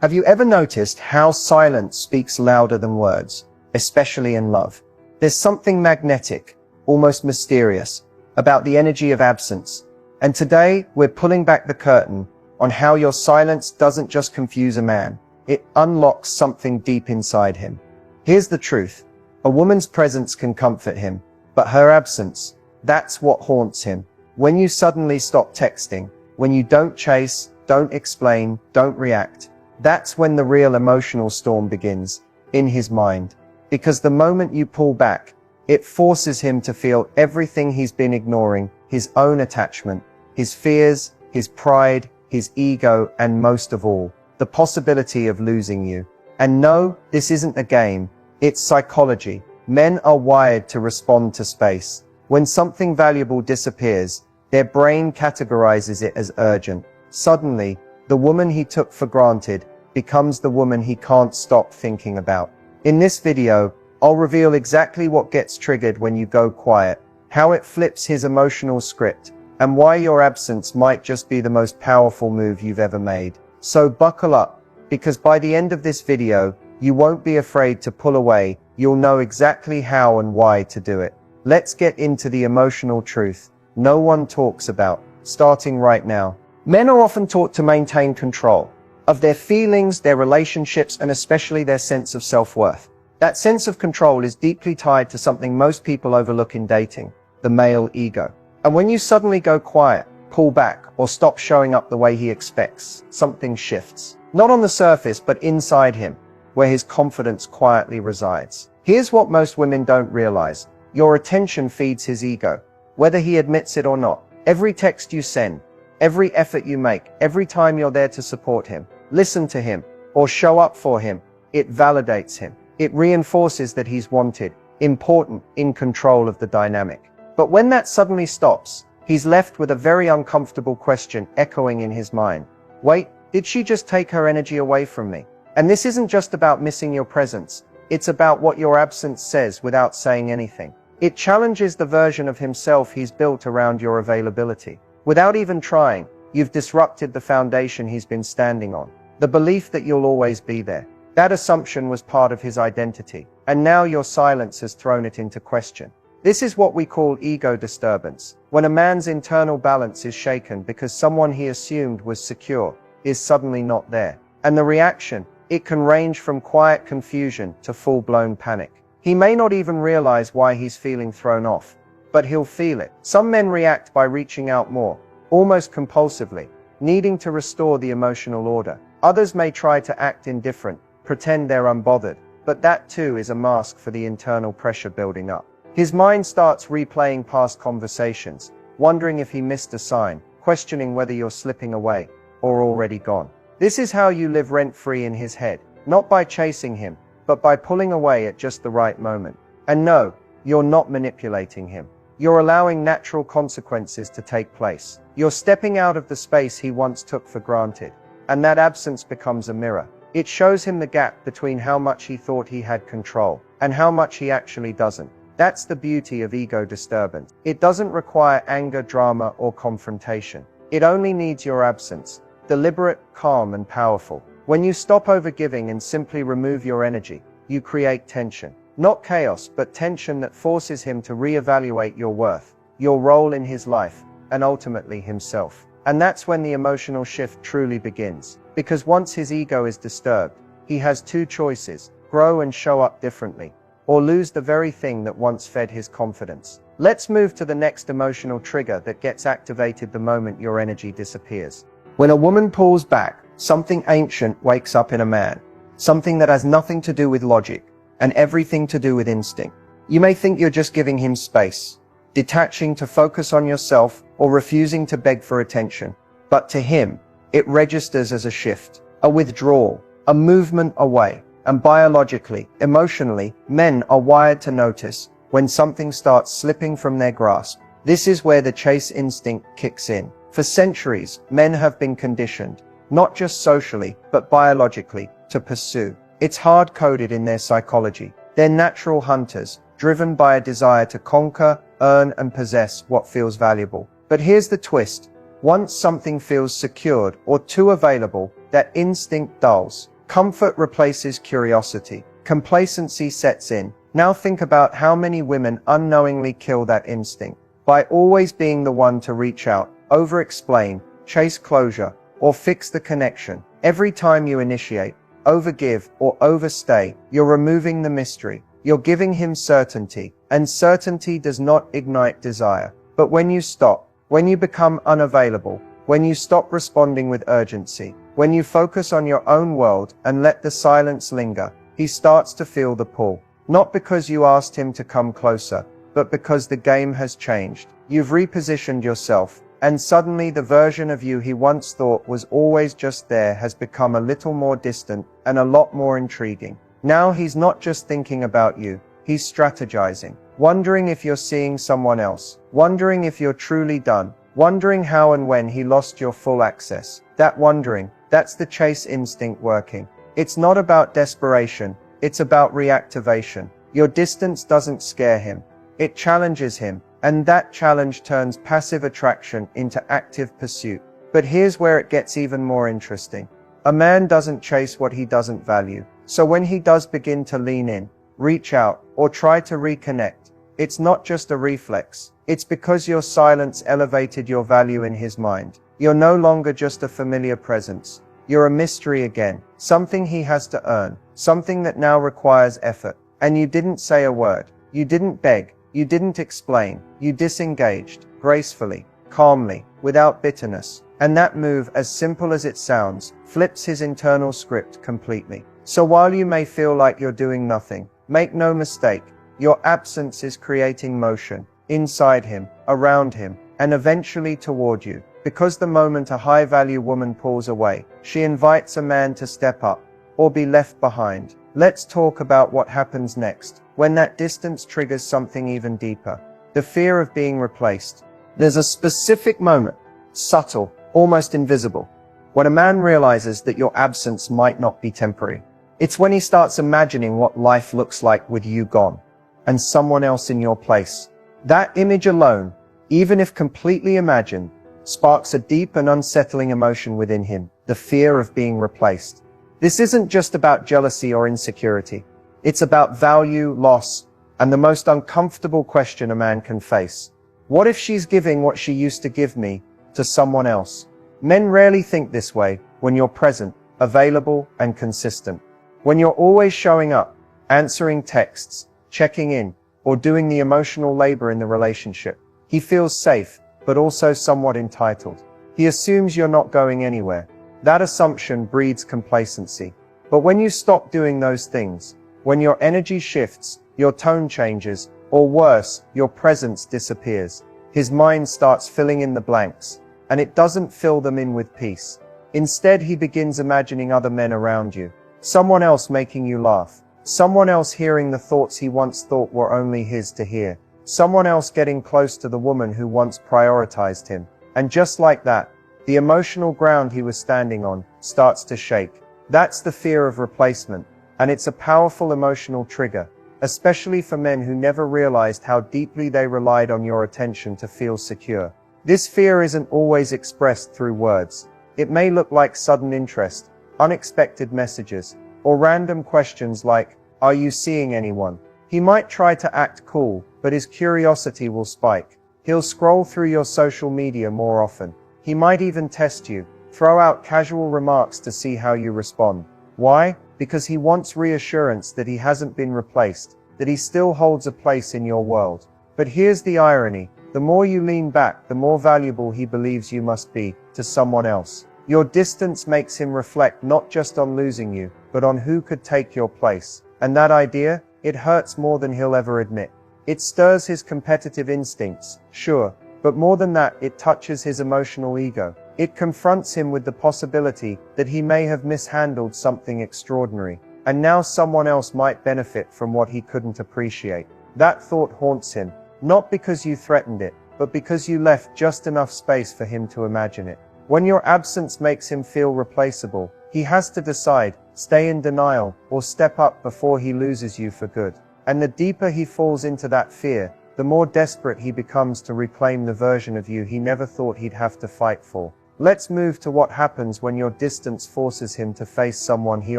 Have you ever noticed how silence speaks louder than words, especially in love? There's something magnetic, almost mysterious, about the energy of absence. And today, we're pulling back the curtain on how your silence doesn't just confuse a man, it unlocks something deep inside him. Here's the truth. A woman's presence can comfort him, but her absence, that's what haunts him. When you suddenly stop texting, when you don't chase, don't explain, don't react, that's when the real emotional storm begins, in his mind. Because the moment you pull back, it forces him to feel everything he's been ignoring, his own attachment, his fears, his pride, his ego, and most of all, the possibility of losing you. And no, this isn't a game, it's psychology. Men are wired to respond to space. When something valuable disappears, their brain categorizes it as urgent. Suddenly, the woman he took for granted becomes the woman he can't stop thinking about. In this video, I'll reveal exactly what gets triggered when you go quiet, how it flips his emotional script, and why your absence might just be the most powerful move you've ever made. So buckle up, because by the end of this video, you won't be afraid to pull away, you'll know exactly how and why to do it. Let's get into the emotional truth no one talks about, starting right now. Men are often taught to maintain control of their feelings, their relationships, and especially their sense of self-worth. That sense of control is deeply tied to something most people overlook in dating, the male ego. And when you suddenly go quiet, pull back, or stop showing up the way he expects, something shifts. Not on the surface, but inside him, where his confidence quietly resides. Here's what most women don't realize. Your attention feeds his ego, whether he admits it or not. Every text you send, every effort you make, every time you're there to support him, listen to him, or show up for him, it validates him. It reinforces that he's wanted, important, in control of the dynamic. But when that suddenly stops, he's left with a very uncomfortable question echoing in his mind. Wait, did she just take her energy away from me? And this isn't just about missing your presence. It's about what your absence says without saying anything. It challenges the version of himself he's built around your availability. Without even trying, you've disrupted the foundation he's been standing on. The belief that you'll always be there. That assumption was part of his identity, and now your silence has thrown it into question. This is what we call ego disturbance, when a man's internal balance is shaken because someone he assumed was secure is suddenly not there. And the reaction, it can range from quiet confusion to full-blown panic. He may not even realize why he's feeling thrown off, but he'll feel it. Some men react by reaching out more, almost compulsively, needing to restore the emotional order. Others may try to act indifferent, pretend they're unbothered, but that too is a mask for the internal pressure building up. His mind starts replaying past conversations, wondering if he missed a sign, questioning whether you're slipping away or already gone. This is how you live rent-free in his head, not by chasing him, but by pulling away at just the right moment. And no, you're not manipulating him. You're allowing natural consequences to take place. You're stepping out of the space he once took for granted, and that absence becomes a mirror. It shows him the gap between how much he thought he had control and how much he actually doesn't. That's the beauty of ego disturbance. It doesn't require anger, drama, or confrontation. It only needs your absence, deliberate, calm, and powerful. When you stop overgiving and simply remove your energy, you create tension. Not chaos, but tension that forces him to reevaluate your worth, your role in his life, and ultimately himself. And that's when the emotional shift truly begins. Because once his ego is disturbed, he has two choices: grow and show up differently, or lose the very thing that once fed his confidence. Let's move to the next emotional trigger that gets activated the moment your energy disappears. When a woman pulls back, something ancient wakes up in a man. Something that has nothing to do with logic, and everything to do with instinct. You may think you're just giving him space, detaching to focus on yourself, or refusing to beg for attention. But to him, it registers as a shift, a withdrawal, a movement away. And biologically, emotionally, men are wired to notice when something starts slipping from their grasp. This is where the chase instinct kicks in. For centuries, men have been conditioned, not just socially, but biologically, to pursue. It's hard-coded in their psychology. They're natural hunters, driven by a desire to conquer, earn, and possess what feels valuable. But here's the twist. Once something feels secured or too available, that instinct dulls. Comfort replaces curiosity. Complacency sets in. Now think about how many women unknowingly kill that instinct by always being the one to reach out, over-explain, chase closure, or fix the connection. Every time you initiate, overgive, or overstay, you're removing the mystery. You're giving him certainty, and certainty does not ignite desire. But when you stop, when you become unavailable, when you stop responding with urgency, when you focus on your own world and let the silence linger, he starts to feel the pull. Not because you asked him to come closer, but because the game has changed. You've repositioned yourself, and suddenly the version of you he once thought was always just there has become a little more distant and a lot more intriguing. Now he's not just thinking about you, he's strategizing, wondering if you're seeing someone else, wondering if you're truly done, wondering how and when he lost your full access. That wondering, that's the chase instinct working. It's not about desperation, it's about reactivation. Your distance doesn't scare him, it challenges him, and that challenge turns passive attraction into active pursuit. But here's where it gets even more interesting. A man doesn't chase what he doesn't value. So when he does begin to lean in, reach out, or try to reconnect, it's not just a reflex. It's because your silence elevated your value in his mind. You're no longer just a familiar presence. You're a mystery again, something he has to earn, something that now requires effort. And you didn't say a word. You didn't beg. You didn't explain. You disengaged, gracefully, calmly, without bitterness. And that move, as simple as it sounds, flips his internal script completely. So while you may feel like you're doing nothing, make no mistake, your absence is creating motion, inside him, around him, and eventually toward you. Because the moment a high-value woman pulls away, she invites a man to step up, or be left behind. Let's talk about what happens next, when that distance triggers something even deeper. The fear of being replaced. There's a specific moment, subtle, almost invisible, when a man realizes that your absence might not be temporary. It's when he starts imagining what life looks like with you gone, and someone else in your place. That image alone, even if completely imagined, sparks a deep and unsettling emotion within him, the fear of being replaced. This isn't just about jealousy or insecurity. It's about value, loss, and the most uncomfortable question a man can face. What if she's giving what she used to give me to someone else? Men rarely think this way when you're present, available, and consistent. When you're always showing up, answering texts, checking in, or doing the emotional labor in the relationship, he feels safe, but also somewhat entitled. He assumes you're not going anywhere. That assumption breeds complacency. But when you stop doing those things, when your energy shifts, your tone changes, or worse, your presence disappears, his mind starts filling in the blanks, and it doesn't fill them in with peace. Instead, he begins imagining other men around you. Someone else making you laugh. Someone else hearing the thoughts he once thought were only his to hear. Someone else getting close to the woman who once prioritized him. And just like that, the emotional ground he was standing on starts to shake. That's the fear of replacement, and it's a powerful emotional trigger, especially for men who never realized how deeply they relied on your attention to feel secure. This fear isn't always expressed through words. It may look like sudden interest, unexpected messages, or random questions like, "Are you seeing anyone?" He might try to act cool, but his curiosity will spike. He'll scroll through your social media more often. He might even test you, throw out casual remarks to see how you respond. Why? Because he wants reassurance that he hasn't been replaced, that he still holds a place in your world. But here's the irony. The more you lean back, the more valuable he believes you must be to someone else. Your distance makes him reflect not just on losing you, but on who could take your place. And that idea, it hurts more than he'll ever admit. It stirs his competitive instincts, sure, but more than that, it touches his emotional ego. It confronts him with the possibility that he may have mishandled something extraordinary, and now someone else might benefit from what he couldn't appreciate. That thought haunts him, not because you threatened it, but because you left just enough space for him to imagine it. When your absence makes him feel replaceable, he has to decide, stay in denial, or step up before he loses you for good. And the deeper he falls into that fear, the more desperate he becomes to reclaim the version of you he never thought he'd have to fight for. Let's move to what happens when your distance forces him to face someone he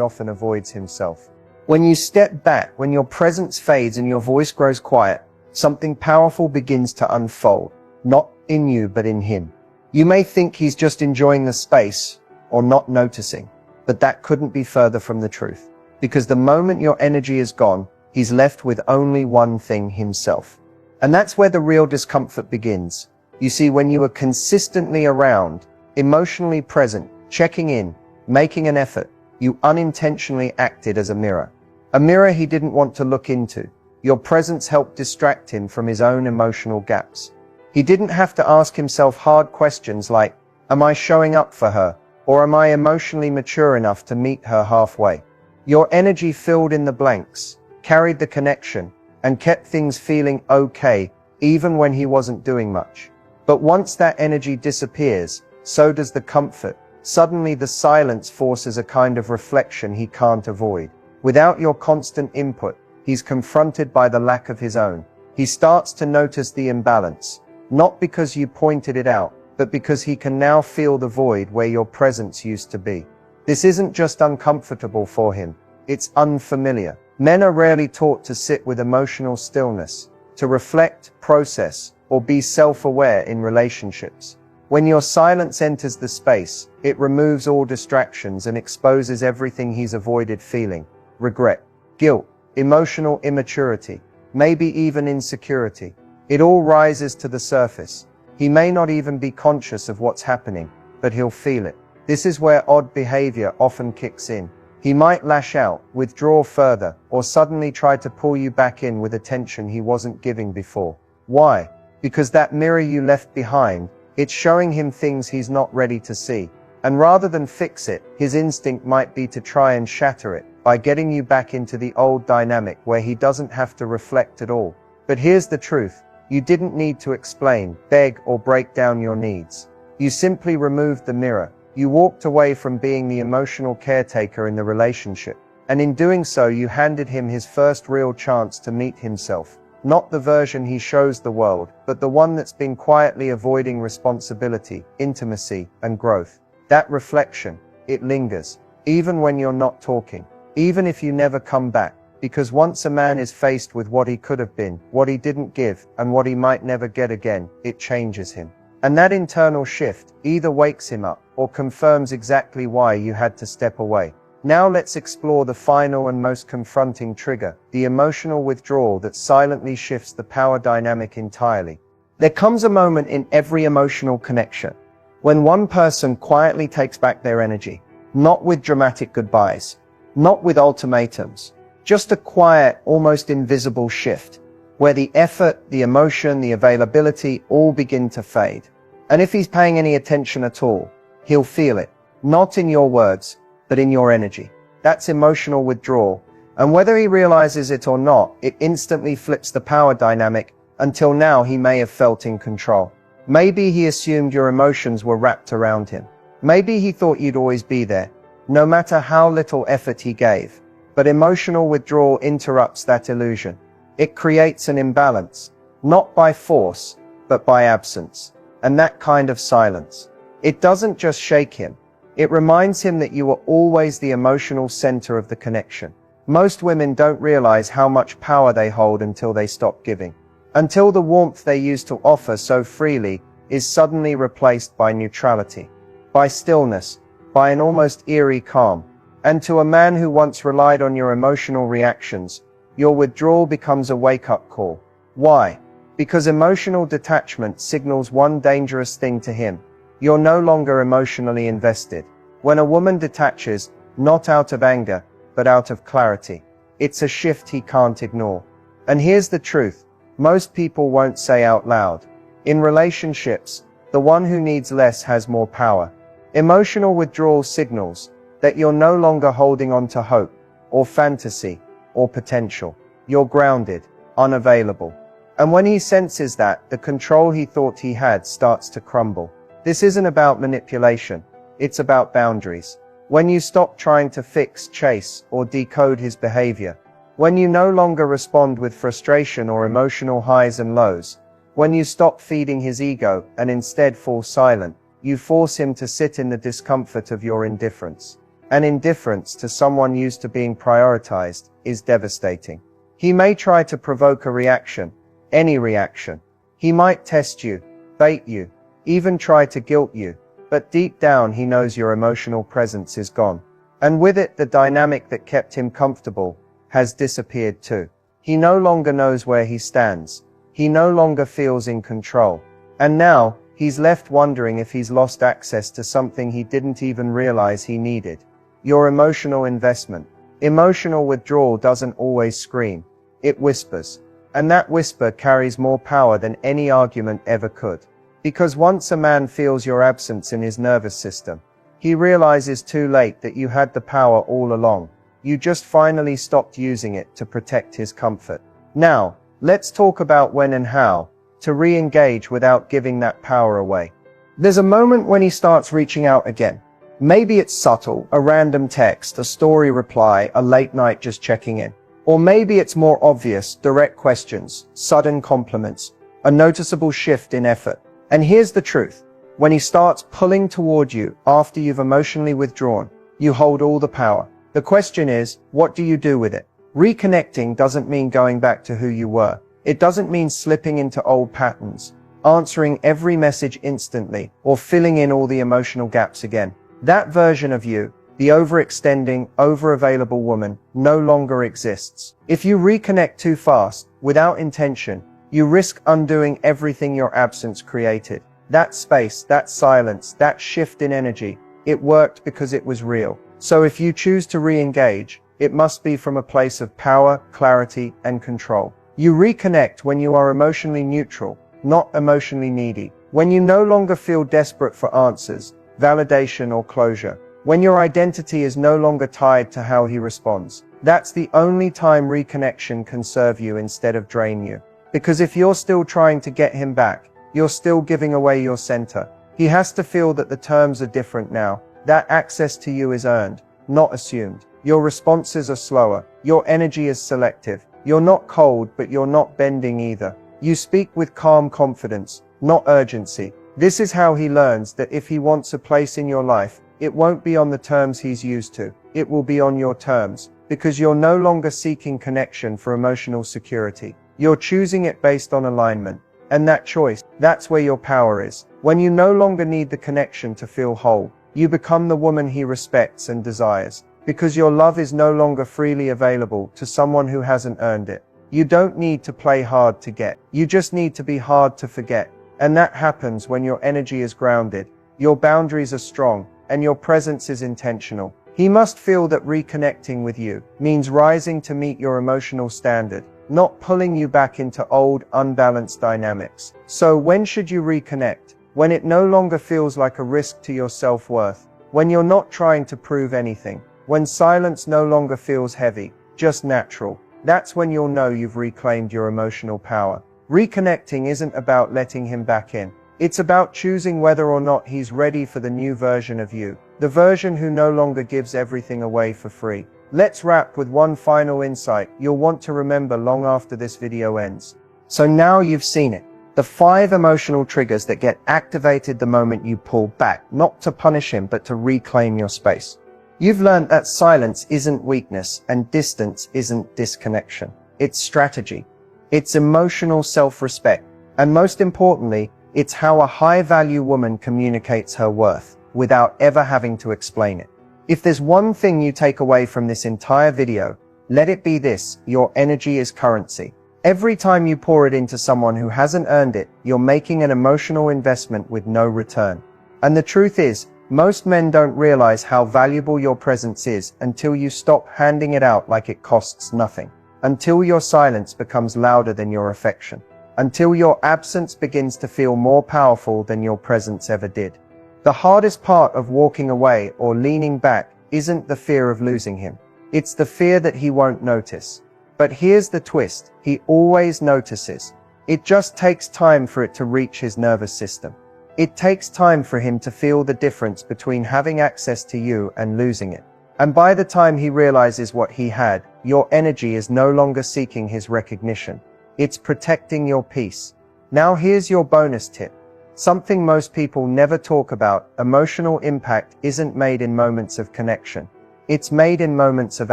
often avoids himself. When you step back, when your presence fades and your voice grows quiet, something powerful begins to unfold, not in you but in him. You may think he's just enjoying the space or not noticing, but that couldn't be further from the truth. Because the moment your energy is gone, he's left with only one thing: himself. And that's where the real discomfort begins. You see, when you are consistently around, emotionally present, checking in, making an effort, you unintentionally acted as a mirror. A mirror he didn't want to look into. Your presence helped distract him from his own emotional gaps. He didn't have to ask himself hard questions like, am I showing up for her? Or am I emotionally mature enough to meet her halfway? Your energy filled in the blanks, carried the connection, and kept things feeling okay, even when he wasn't doing much. But once that energy disappears, so does the comfort. Suddenly the silence forces a kind of reflection he can't avoid. Without your constant input, he's confronted by the lack of his own. He starts to notice the imbalance, not because you pointed it out, but because he can now feel the void where your presence used to be. This isn't just uncomfortable for him, it's unfamiliar. Men are rarely taught to sit with emotional stillness, to reflect, process, or be self-aware in relationships. When your silence enters the space, it removes all distractions and exposes everything he's avoided feeling: regret, guilt, emotional immaturity, maybe even insecurity. It all rises to the surface. He may not even be conscious of what's happening, but he'll feel it. This is where odd behavior often kicks in. He might lash out, withdraw further, or suddenly try to pull you back in with attention he wasn't giving before. Why? Because that mirror you left behind, it's showing him things he's not ready to see. And rather than fix it, his instinct might be to try and shatter it, by getting you back into the old dynamic where he doesn't have to reflect at all. But here's the truth. You didn't need to explain, beg, or break down your needs. You simply removed the mirror. You walked away from being the emotional caretaker in the relationship. And in doing so, you handed him his first real chance to meet himself. Not the version he shows the world, but the one that's been quietly avoiding responsibility, intimacy, and growth. That reflection, it lingers, even when you're not talking, even if you never come back. Because once a man is faced with what he could have been, what he didn't give, and what he might never get again, it changes him. And that internal shift either wakes him up or confirms exactly why you had to step away. Now let's explore the final and most confronting trigger, the emotional withdrawal that silently shifts the power dynamic entirely. There comes a moment in every emotional connection when one person quietly takes back their energy, not with dramatic goodbyes, not with ultimatums, just a quiet, almost invisible shift, where the effort, the emotion, the availability all begin to fade. And if he's paying any attention at all, he'll feel it, not in your words, but in your energy. That's emotional withdrawal, and whether he realizes it or not, it instantly flips the power dynamic. Until now he may have felt in control. Maybe he assumed your emotions were wrapped around him. Maybe he thought you'd always be there, no matter how little effort he gave. But emotional withdrawal interrupts that illusion. It creates an imbalance, not by force, but by absence. And that kind of silence, it doesn't just shake him. It reminds him that you are always the emotional center of the connection. Most women don't realize how much power they hold until they stop giving. Until the warmth they used to offer so freely is suddenly replaced by neutrality, by stillness, by an almost eerie calm. And to a man who once relied on your emotional reactions, your withdrawal becomes a wake-up call. Why? Because emotional detachment signals one dangerous thing to him. You're no longer emotionally invested. When a woman detaches, not out of anger, but out of clarity, it's a shift he can't ignore. And here's the truth. Most people won't say out loud. In relationships, the one who needs less has more power. Emotional withdrawal signals that you're no longer holding on to hope, or fantasy, or potential. You're grounded, unavailable. And when he senses that, the control he thought he had starts to crumble. This isn't about manipulation, it's about boundaries. When you stop trying to fix, chase, or decode his behavior, When you no longer respond with frustration or emotional highs and lows, when you stop feeding his ego and instead fall silent, you force him to sit in the discomfort of your indifference. And indifference to someone used to being prioritized is devastating. He may try to provoke a reaction, any reaction. He might test you, bait you, even try to guilt you, but deep down he knows your emotional presence is gone. And with it, the dynamic that kept him comfortable has disappeared too. He no longer knows where he stands. He no longer feels in control. And now, he's left wondering if he's lost access to something he didn't even realize he needed. Your emotional investment. Emotional withdrawal doesn't always scream. It whispers. And that whisper carries more power than any argument ever could. Because once a man feels your absence in his nervous system, he realizes too late that you had the power all along. You just finally stopped using it to protect his comfort. Now, let's talk about when and how to re-engage without giving that power away. There's a moment when he starts reaching out again. Maybe it's subtle, a random text, a story reply, a late night just checking in. Or maybe it's more obvious, direct questions, sudden compliments, a noticeable shift in effort. And here's the truth. When he starts pulling toward you after you've emotionally withdrawn, you hold all the power. The question is, what do you do with it? Reconnecting doesn't mean going back to who you were. It doesn't mean slipping into old patterns, answering every message instantly, or filling in all the emotional gaps again. That version of you, the overextending, over-available woman, no longer exists. If you reconnect too fast, without intention, you risk undoing everything your absence created. That space, that silence, that shift in energy, it worked because it was real. So if you choose to re-engage, it must be from a place of power, clarity, and control. You reconnect when you are emotionally neutral, not emotionally needy. When you no longer feel desperate for answers, validation, or closure. When your identity is no longer tied to how he responds. That's the only time reconnection can serve you instead of drain you. Because if you're still trying to get him back, you're still giving away your center. He has to feel that the terms are different now. That access to you is earned, not assumed. Your responses are slower. Your energy is selective. You're not cold, but you're not bending either. You speak with calm confidence, not urgency. This is how he learns that if he wants a place in your life, it won't be on the terms he's used to. It will be on your terms, because you're no longer seeking connection for emotional security. You're choosing it based on alignment. And that choice, that's where your power is. When you no longer need the connection to feel whole, you become the woman he respects and desires. Because your love is no longer freely available to someone who hasn't earned it. You don't need to play hard to get. You just need to be hard to forget. And that happens when your energy is grounded, your boundaries are strong, and your presence is intentional. He must feel that reconnecting with you means rising to meet your emotional standard, not pulling you back into old, unbalanced dynamics. So when should you reconnect? When it no longer feels like a risk to your self-worth. When you're not trying to prove anything. When silence no longer feels heavy, just natural. That's when you'll know you've reclaimed your emotional power. Reconnecting isn't about letting him back in. It's about choosing whether or not he's ready for the new version of you. The version who no longer gives everything away for free. Let's wrap with one final insight you'll want to remember long after this video ends. So now you've seen it. The 5 emotional triggers that get activated the moment you pull back, not to punish him, but to reclaim your space. You've learned that silence isn't weakness and distance isn't disconnection. It's strategy. It's emotional self-respect. And most importantly, it's how a high-value woman communicates her worth without ever having to explain it. If there's one thing you take away from this entire video, let it be this: your energy is currency. Every time you pour it into someone who hasn't earned it, you're making an emotional investment with no return. And the truth is, most men don't realize how valuable your presence is until you stop handing it out like it costs nothing. Until your silence becomes louder than your affection. Until your absence begins to feel more powerful than your presence ever did. The hardest part of walking away or leaning back isn't the fear of losing him. It's the fear that he won't notice. But here's the twist: he always notices. It just takes time for it to reach his nervous system. It takes time for him to feel the difference between having access to you and losing it. And by the time he realizes what he had, your energy is no longer seeking his recognition. It's protecting your peace. Now here's your bonus tip. Something most people never talk about: emotional impact isn't made in moments of connection. It's made in moments of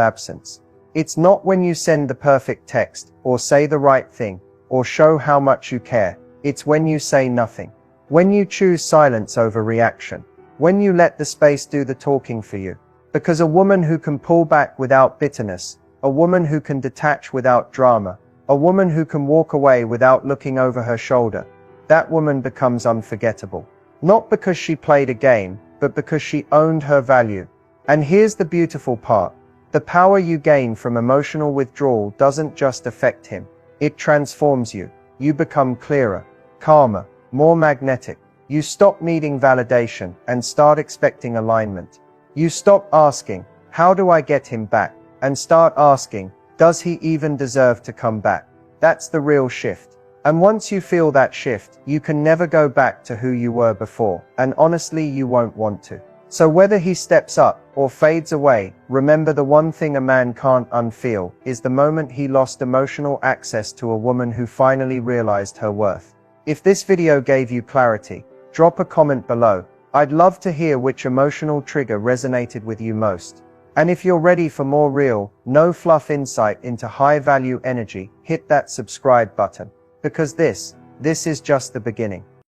absence. It's not when you send the perfect text, or say the right thing, or show how much you care. It's when you say nothing. When you choose silence over reaction. When you let the space do the talking for you. Because a woman who can pull back without bitterness, a woman who can detach without drama, a woman who can walk away without looking over her shoulder, that woman becomes unforgettable. Not because she played a game, but because she owned her value. And here's the beautiful part. The power you gain from emotional withdrawal doesn't just affect him. It transforms you. You become clearer, calmer, more magnetic. You stop needing validation and start expecting alignment. You stop asking, how do I get him back? And start asking, does he even deserve to come back? That's the real shift. And once you feel that shift, you can never go back to who you were before. And honestly, you won't want to. So whether he steps up or fades away, remember the one thing a man can't unfeel is the moment he lost emotional access to a woman who finally realized her worth. If this video gave you clarity, drop a comment below. I'd love to hear which emotional trigger resonated with you most. And if you're ready for more real, no fluff insight into high value energy, hit that subscribe button. Because this is just the beginning.